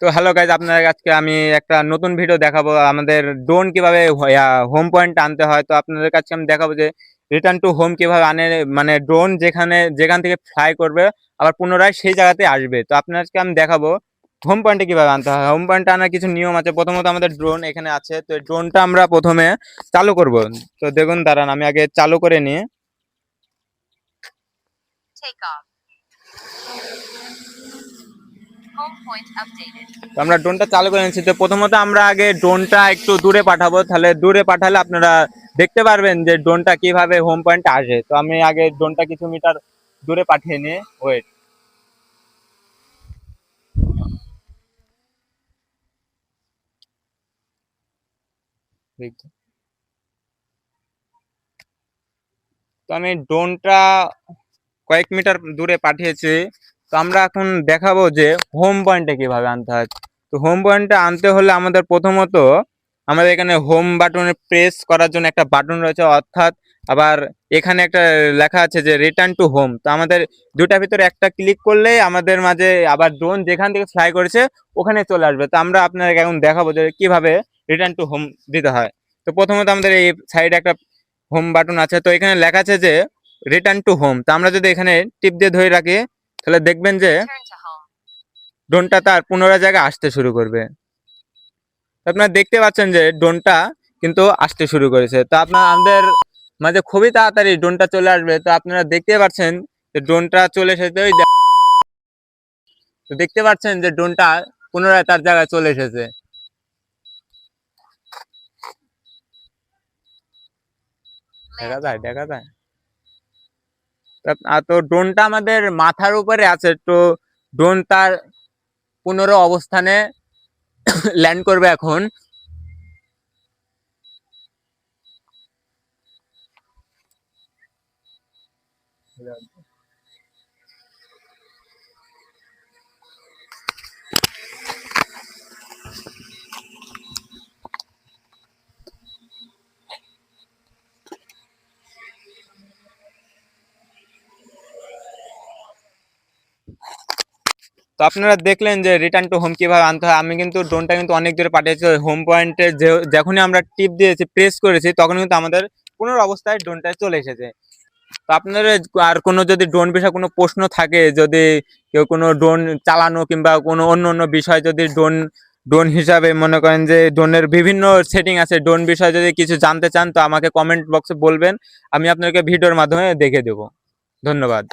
তো hello guys, আপনার আজকে আমি একটা নতুন ভিডিও দেখাবো আমাদের ড্রোন কিভাবে হোম পয়েন্ট আনতে হয়। তো আপনাদের কাছে আমি দেখাবো যে রিটার্ন টু হোম কিভাবে আনে, মানে ড্রোন যেখান থেকে ফ্লাই করবে আবার পুনরায় সেই জায়গাতে আসবে। তো আপনাদেরকে আমি দেখাবো হোম পয়েন্টে কিভাবে আনতে হয়। হোম পয়েন্টে আনার কিছু নিয়ম আছে। প্রথমত আমাদের ড্রোন এখানে আছে, তো ড্রোনটা আমরা প্রথমে চালু করব। তো দেখুন, দাঁড়ান আমি আগে চালু করে নিই। তো আমরা ড্রোনটা চালু করে নিচ্ছি। তো প্রথমত আমরা আগে ড্রোনটা একটু দূরে পাঠাবো, তাহলে দূরে পাঠালে আপনারা দেখতে পারবেন যে ড্রোনটা কিভাবে হোম পয়েন্টে আসে। তো আমি আগে ড্রোনটা কিছু মিটার দূরে পাঠিয়ে নিয়ে ওয়েট। তো আমি ড্রোনটা কয়েক মিটার দূরে পাঠিয়েছি। তো আমরা এখন দেখাবো যে হোম পয়েন্টে কিভাবে আনতে হয়। তো হোম পয়েন্টে আনতে হলে আমাদের প্রথমত আমাদের এখানে হোম বাটনে প্রেস করার জন্য একটা বাটন রয়েছে, অর্থাৎ আবার এখানে একটা লেখা আছে যে রিটার্ন টু হোম। তো আমাদের দুটার ভিতরে একটা ক্লিক করলে আমাদের মাঝে আবার ড্রোন যেখান থেকে ফ্লাই করেছে ওখানে চলে আসবে। তো আমরা আপনাদেরকে এখন দেখাবো যে কিভাবে রিটার্ন টু হোম দিতে হয়। তো প্রথমত আমাদের এই সাইডে একটা হোম বাটন আছে, তো এখানে লেখা আছে যে রিটার্ন টু হোম। তো আমরা যদি এখানে টিপ দিয়ে ধরে রাখি তাহলে দেখবেন যে ড্রোনটা তার পুনরায় জায়গায় আসতে শুরু করবে। আপনারা দেখতে পাচ্ছেন যে ড্রোনটা কিন্তু আসতে শুরু করেছে। তো আমাদের মাঝে খুবই তাড়াতাড়ি ড্রোনটা চলে আসবে। তো আপনারা দেখতে পাচ্ছেন যে ড্রোনটা চলে এসেছে। তো দেখতে পাচ্ছেন যে ড্রোনটা পুনরায় তার জায়গায় চলে এসেছে। দেখা যায়। তো ড্রোনটা আমাদের মাথার উপরে আছে। তো ড্রোন তার অবস্থানে ল্যান্ড করবে এখন। তো আপনারা দেখলেন যে রিটার্ন টু হোম কিভাবে আনতে হয়। আমি কিন্তু ড্রোনটা কিন্তু অনেক দূরে পাঠিয়েছি। হোম পয়েন্টে যখনই আমরা টিপ দিয়েছি, প্রেস করেছি, তখন কিন্তু আমাদের অবস্থায় ড্রোনটা চলে এসেছে। তো আপনাদের আর কোনো যদি ড্রোন বিষয়ে কোনো প্রশ্ন থাকে, যদি কেউ কোনো ড্রোন চালানো কিংবা কোনো অন্য বিষয়, যদি ড্রোন হিসাবে মনে করেন যে ড্রোনের বিভিন্ন সেটিং আছে, ড্রোন বিষয়ে যদি কিছু জানতে চান তো আমাকে কমেন্ট বক্সে বলবেন, আমি আপনাকে ভিডিওর মাধ্যমে দেখে দেব। ধন্যবাদ।